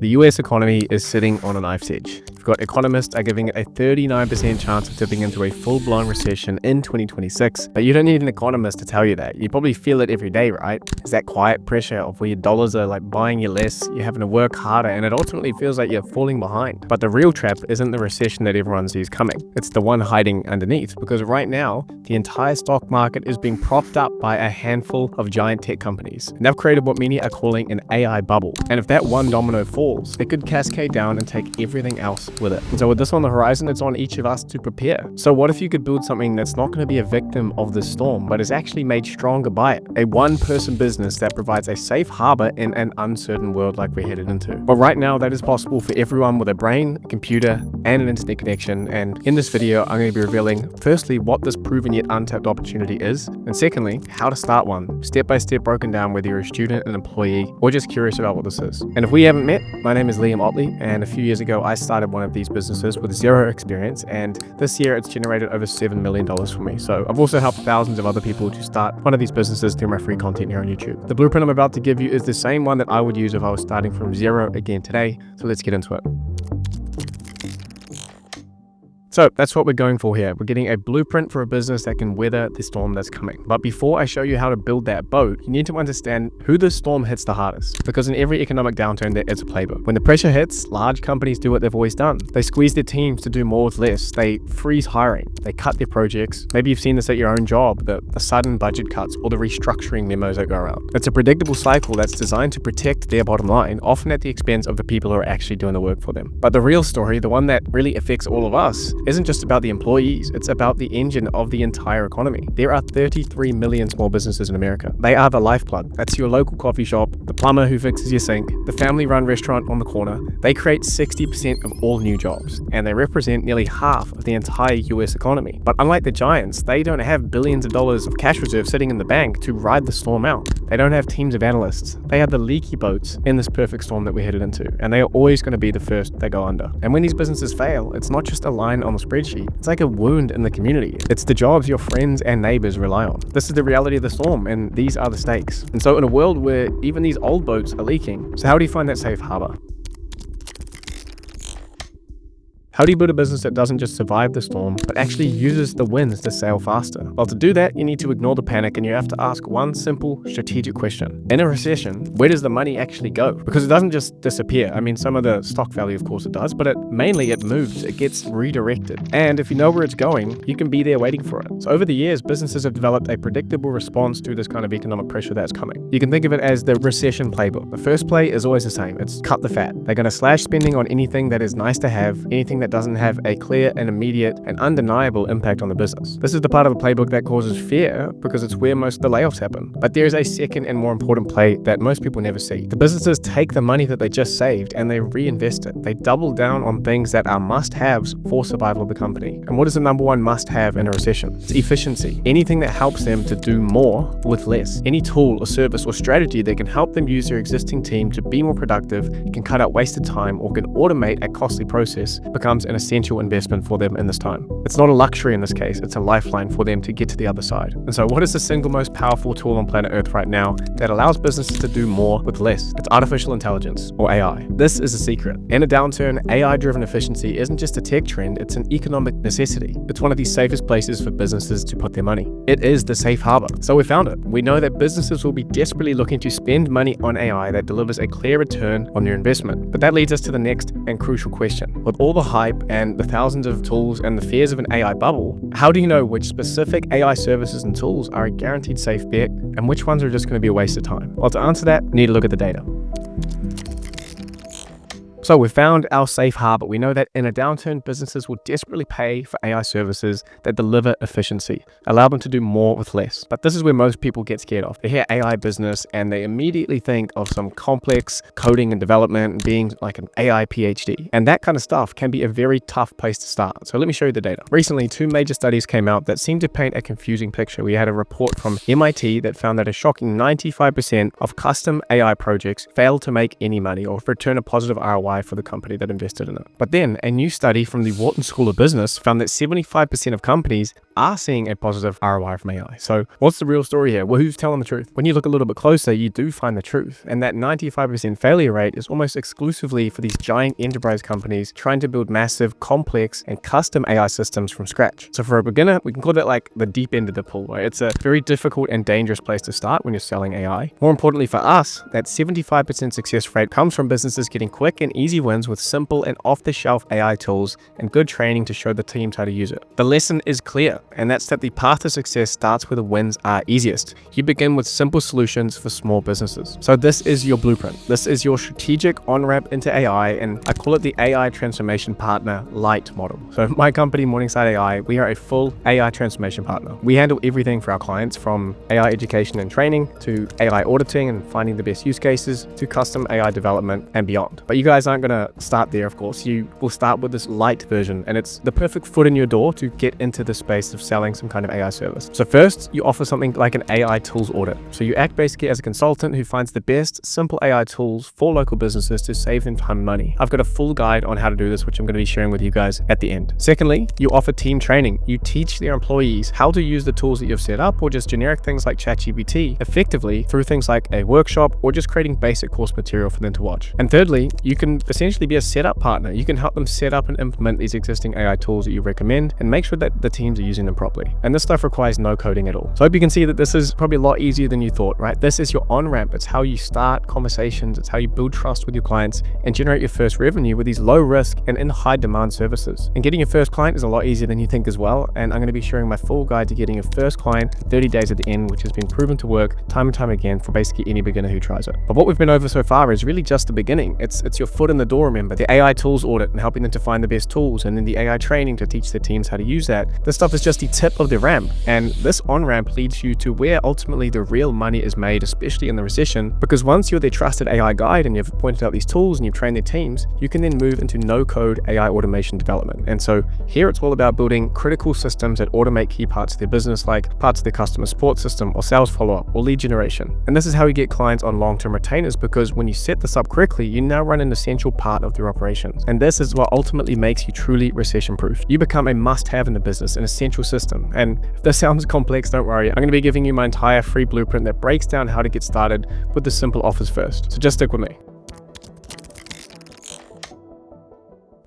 The US economy is sitting on a knife's edge. We've got economists are giving it a 39% chance of tipping into a full-blown recession in 2026, but you don't need an economist to tell you that. You probably feel it every day, right? It's that quiet pressure of where your dollars are like buying you less, you're having to work harder, and it ultimately feels like you're falling behind. But the real trap isn't the recession that everyone sees coming. It's the one hiding underneath, because right now, the entire stock market is being propped up by a handful of giant tech companies. And they've created what many are calling an AI bubble. And if that one domino falls, it could cascade down and take everything else with it. And so with this on the horizon, it's on each of us to prepare. So what if you could build something that's not going to be a victim of the storm, but is actually made stronger by it? A one-person business that provides a safe harbor in an uncertain world like we're headed into. Well, right now, that is possible for everyone with a brain, a computer, and an internet connection. And in this video, I'm going to be revealing, firstly, what this proven yet untapped opportunity is, and secondly, how to start one, step by step broken down whether you're a student, an employee, or just curious about what this is. And if we haven't met, my name is Liam Otley, and a few years ago, I started one of these businesses with zero experience, and this year it's generated over $7 million for me. So I've also helped thousands of other people to start one of these businesses through my free content here on YouTube. The blueprint I'm about to give you is the same one that I would use if I was starting from zero again today. So let's get into it. So that's what we're going for here. We're getting a blueprint for a business that can weather the storm that's coming. But before I show you how to build that boat, you need to understand who the storm hits the hardest. Because in every economic downturn, there is a playbook. When the pressure hits, large companies do what they've always done. They squeeze their teams to do more with less. They freeze hiring. They cut their projects. Maybe you've seen this at your own job, the sudden budget cuts or the restructuring memos that go around. It's a predictable cycle that's designed to protect their bottom line, often at the expense of the people who are actually doing the work for them. But the real story, the one that really affects all of us, isn't just about the employees, it's about the engine of the entire economy. There are 33 million small businesses in America. They are the lifeblood. That's your local coffee shop, the plumber who fixes your sink, the family-run restaurant on the corner. They create 60% of all new jobs, and they represent nearly half of the entire US economy. But unlike the giants, they don't have billions of dollars of cash reserves sitting in the bank to ride the storm out. They don't have teams of analysts. They are the leaky boats in this perfect storm that we're headed into, and they are always going to be the first that go under. And when these businesses fail, it's not just a line on the spreadsheet. It's like a wound in the community. It's the jobs your friends and neighbors rely on. This is the reality of the storm, and these are the stakes. And so in a world where even these old boats are leaking, so how do you find that safe harbor? How do you build a business that doesn't just survive the storm, but actually uses the winds to sail faster? Well, to do that, you need to ignore the panic and you have to ask one simple strategic question. In a recession, where does the money actually go? Because it doesn't just disappear. I mean, some of the stock value, of course it does, but mainly it moves, it gets redirected. And if you know where it's going, you can be there waiting for it. So over the years, businesses have developed a predictable response to this kind of economic pressure that's coming. You can think of it as the recession playbook. The first play is always the same. It's cut the fat. They're going to slash spending on anything that is nice to have, anything that doesn't have a clear and immediate and undeniable impact on the business. This is the part of the playbook that causes fear because it's where most of the layoffs happen. But there is a second and more important play that most people never see. The businesses take the money that they just saved and they reinvest it. They double down on things that are must-haves for survival of the company. And what is the number one must-have in a recession? It's efficiency. Anything that helps them to do more with less. Any tool or service or strategy that can help them use their existing team to be more productive, can cut out wasted time, or can automate a costly process becomes an essential investment for them in this time. It's not a luxury in this case, it's a lifeline for them to get to the other side. And so what is the single most powerful tool on planet Earth right now that allows businesses to do more with less? It's artificial intelligence, or AI. This is a secret. In a downturn, AI-driven efficiency isn't just a tech trend, it's an economic necessity. It's one of the safest places for businesses to put their money. It is the safe harbor. So we found it. We know that businesses will be desperately looking to spend money on AI that delivers a clear return on their investment. But that leads us to the next and crucial question. With all the hype and the thousands of tools and the fears of an AI bubble, how do you know which specific AI services and tools are a guaranteed safe bet and which ones are just going to be a waste of time? Well, to answer that, we need to look at the data. So we found our safe harbor. We know that in a downturn, businesses will desperately pay for AI services that deliver efficiency, allow them to do more with less. But this is where most people get scared of. They hear AI business and they immediately think of some complex coding and development and being like an AI PhD. And that kind of stuff can be a very tough place to start. So let me show you the data. Recently, two major studies came out that seemed to paint a confusing picture. We had a report from MIT that found that a shocking 95% of custom AI projects failed to make any money or return a positive ROI ROI for the company that invested in it. But then a new study from the Wharton School of Business found that 75% of companies are seeing a positive ROI from AI. So what's the real story here? Well, who's telling the truth? When you look a little bit closer, you do find the truth. And that 95% failure rate is almost exclusively for these giant enterprise companies trying to build massive, complex, and custom AI systems from scratch. So for a beginner, we can call that like the deep end of the pool, right? It's a very difficult and dangerous place to start when you're selling AI. More importantly for us, that 75% success rate comes from businesses getting quick and easy wins with simple and off-the-shelf AI tools and good training to show the teams how to use it. The lesson is clear, and that's that the path to success starts where the wins are easiest. You begin with simple solutions for small businesses. So this is your blueprint. This is your strategic on-ramp into AI, and I call it the AI Transformation Partner Light model. So my company, Morningside AI, we are a full AI transformation partner. We handle everything for our clients, from AI education and training to AI auditing and finding the best use cases to custom AI development and beyond. But you guys aren't going to start there, of course. You will start with this light version, and it's the perfect foot in your door to get into the space of selling some kind of AI service. So first, you offer something like an AI tools audit. So you act basically as a consultant who finds the best simple AI tools for local businesses to save them time and money. I've got a full guide on how to do this, which I'm going to be sharing with you guys at the end. Secondly, you offer team training. You teach their employees how to use the tools that you've set up, or just generic things like ChatGPT, effectively through things like a workshop or just creating basic course material for them to watch. And thirdly, you can essentially be a setup partner. You can help them set up and implement these existing AI tools that you recommend and make sure that the teams are using them properly. And this stuff requires no coding at all. So I hope you can see that this is probably a lot easier than you thought, right? This is your on-ramp. It's how you start conversations. It's how you build trust with your clients and generate your first revenue with these low risk and in high demand services. And getting your first client is a lot easier than you think as well. And I'm going to be sharing my full guide to getting your first client 30 days at the end, which has been proven to work time and time again for basically any beginner who tries it. But what we've been over so far is really just the beginning. It's your foot in the door, remember. The AI tools audit and helping them to find the best tools, and then the AI training to teach their teams how to use that. This stuff is just the tip of the ramp, and this on-ramp leads you to where ultimately the real money is made, especially in the recession, because once you're their trusted AI guide and you've pointed out these tools and you've trained their teams, you can then move into no-code AI automation development. And so here it's all about building critical systems that automate key parts of their business, like parts of their customer support system or sales follow-up or lead generation. And this is how you get clients on long-term retainers, because when you set this up correctly, you now run an essential part of their operations. And this is what ultimately makes you truly recession-proof. You become a must-have in the business, an essential system. And if this sounds complex, don't worry. I'm going to be giving you my entire free blueprint that breaks down how to get started with the simple offers first. So just stick with me.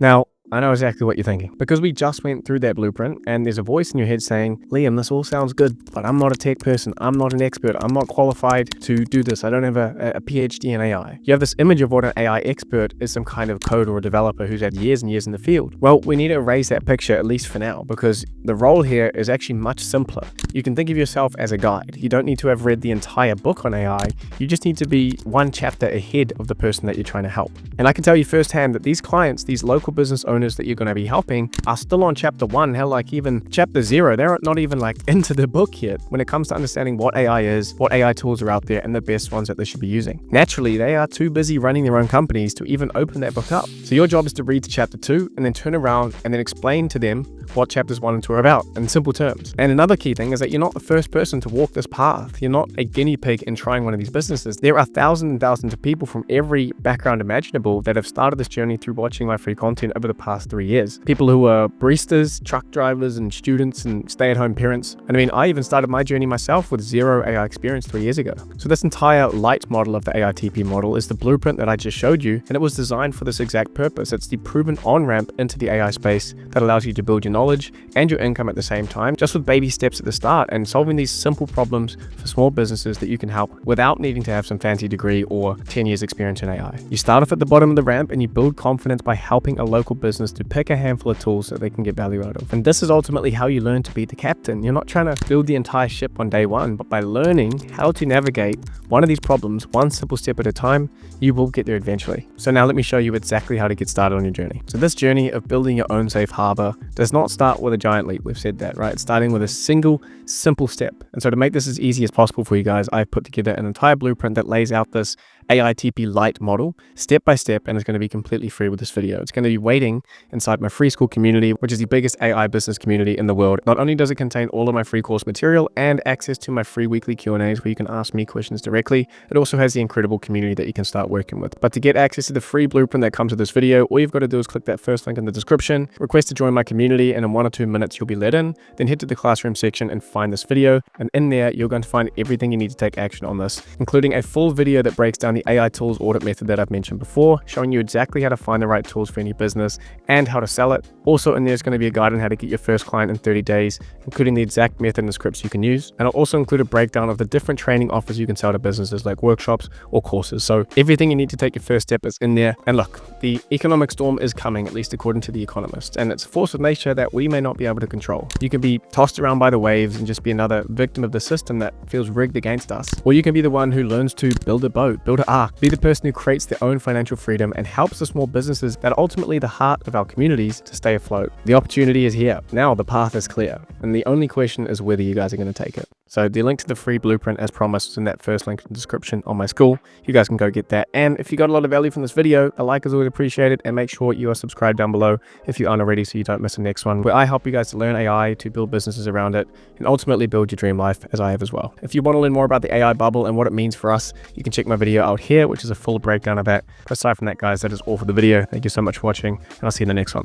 Now, I know exactly what you're thinking, because we just went through that blueprint and there's a voice in your head saying, Liam, this all sounds good, but I'm not a tech person. I'm not an expert. I'm not qualified to do this. I don't have a PhD in AI. You have this image of what an AI expert is, some kind of coder or developer who's had years and years in the field. Well, we need to erase that picture, at least for now, because the role here is actually much simpler. You can think of yourself as a guide. You don't need to have read the entire book on AI. You just need to be one chapter ahead of the person that you're trying to help. And I can tell you firsthand that these clients, these local business owners that you're going to be helping, are still on chapter 1, hell, like even chapter 0. They're not even like into the book yet when it comes to understanding what AI is, what AI tools are out there, and the best ones that they should be using. Naturally, they are too busy running their own companies to even open that book up. So your job is to read to chapter 2 and then turn around and then explain to them what chapters 1 and 2 are about in simple terms. And another key thing is that you're not the first person to walk this path. You're not a guinea pig in trying one of these businesses. There are thousands and thousands of people from every background imaginable that have started this journey through watching my free content over the past 3 years. People who are baristas, truck drivers, and students and stay-at-home parents. And I mean, I even started my journey myself with zero AI experience 3 years ago. So this entire light model of the AITP model is the blueprint that I just showed you, and it was designed for this exact purpose. It's the proven on-ramp into the AI space that allows you to build your knowledge and your income at the same time, just with baby steps at the start and solving these simple problems for small businesses that you can help without needing to have some fancy degree or 10 years experience in AI. You start off at the bottom of the ramp and you build confidence by helping a local business to pick a handful of tools that they can get value out of. And this is ultimately how you learn to be the captain. You're not trying to build the entire ship on day one, but by learning how to navigate one of these problems one simple step at a time, you will get there eventually. So now let me show you exactly how to get started on your journey. So this journey of building your own safe harbor does not start with a giant leap. We've said that, right? It's starting with a single simple step. And so to make this as easy as possible for you guys, I've put together an entire blueprint that lays out this AITP Lite model step by step, and it's going to be completely free with this video. It's going to be waiting inside my free school community, which is the biggest AI business community in the world. Not only does it contain all of my free course material and access to my free weekly Q&As where you can ask me questions directly, it also has the incredible community that you can start working with. But to get access to the free blueprint that comes with this video, all you've got to do is click that first link in the description, request to join my community, and in 1 or 2 minutes you'll be let in. Then head to the classroom section and find this video, and in there you're going to find everything you need to take action on this, including a full video that breaks down the AI tools audit method that I've mentioned before, showing you exactly how to find the right tools for any business and how to sell it. Also in there is going to be a guide on how to get your first client in 30 days, including the exact method and the scripts you can use. And I'll also include a breakdown of the different training offers you can sell to businesses, like workshops or courses. So everything you need to take your first step is in there. And look, the economic storm is coming, at least according to The Economist, and it's a force of nature that we may not be able to control. You can be tossed around by the waves and just be another victim of the system that feels rigged against us, or you can be the one who learns to build a boat, build an ark, be the person who creates their own financial freedom and helps the small businesses that are ultimately the heart of our communities to stay afloat. The opportunity is here. Now the path is clear, and the only question is whether you guys are going to take it. So the link to the free blueprint, as promised, is in that first link in the description on my school. You guys can go get that. And if you got a lot of value from this video, a like is always appreciated, and make sure you are subscribed down below if you aren't already so you don't miss the next one, where I help you guys to learn AI, to build businesses around it, and ultimately build your dream life, as I have as well. If you want to learn more about the AI bubble and what it means for us, you can check my video out here, which is a full breakdown of that. But aside from that, guys, that is all for the video. Thank you so much for watching, and I'll see you in the next one.